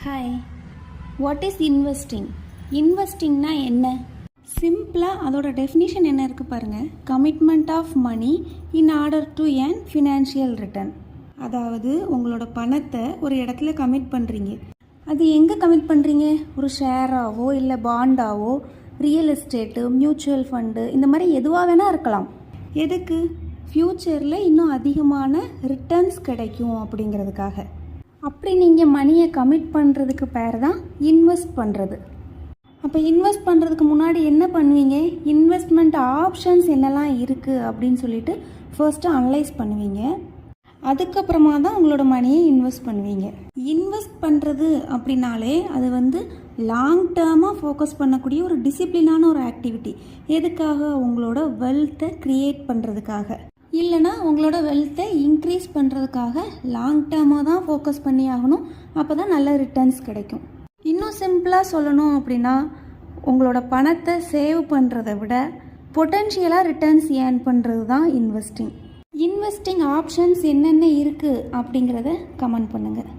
Hi, what is investing? இன்வெஸ்டிங்னா என்ன? சிம்பிளாக அதோட டெஃபினிஷன் என்ன இருக்குது பாருங்கள். Commitment of money in order to earn financial return. அதாவது உங்களோட பணத்தை ஒரு இடத்துல கமிட் பண்ணுறீங்க. அது எங்கே கமிட் பண்ணுறீங்க? ஒரு ஷேராவோ இல்லை பாண்டாவோ, ரியல் எஸ்டேட்டு, மியூச்சுவல் ஃபண்டு, இந்த மாதிரி எதுவாக வேணால் இருக்கலாம். எதுக்கு? ஃப்யூச்சரில் இன்னும் அதிகமான ரிட்டர்ன்ஸ் கிடைக்கும் அப்படிங்கிறதுக்காக. அப்படி நீங்கள் மணியை கமிட் பண்ணுறதுக்கு பேர் தான் இன்வெஸ்ட் பண்ணுறது. அப்போ இன்வெஸ்ட் பண்ணுறதுக்கு முன்னாடி என்ன பண்ணுவீங்க? இன்வெஸ்ட்மெண்ட் ஆப்ஷன்ஸ் என்னெல்லாம் இருக்குது அப்படின்னு சொல்லிட்டு ஃபர்ஸ்ட்டு அனலைஸ் பண்ணுவீங்க. அதுக்கப்புறமா தான் உங்களோட மணியை இன்வெஸ்ட் பண்ணுவீங்க. இன்வெஸ்ட் பண்ணுறது அப்படின்னாலே அது லாங் டேர்மாக ஃபோக்கஸ் பண்ணக்கூடிய ஒரு டிசிப்ளினான ஒரு ஆக்டிவிட்டி. எதுக்காக? உங்களோட வெல்த்தை க்ரியேட் பண்ணுறதுக்காக, இல்லைனா உங்களோட வெல்த்தை இன்க்ரீஸ் பண்ணுறதுக்காக லாங் டேர்மாக தான் ஃபோக்கஸ் பண்ணி ஆகணும். அப்போ தான் நல்ல ரிட்டர்ன்ஸ் கிடைக்கும். இன்னும் சிம்பிளாக சொல்லணும் அப்படின்னா, உங்களோட பணத்தை சேவ் பண்ணுறதை விட பொட்டென்ஷியலாக ரிட்டர்ன்ஸ் ஏர்ன் பண்ணுறது தான் இன்வெஸ்டிங். இன்வெஸ்டிங் ஆப்ஷன்ஸ் என்னென்ன இருக்குது அப்படிங்கிறத கமெண்ட் பண்ணுங்கள்.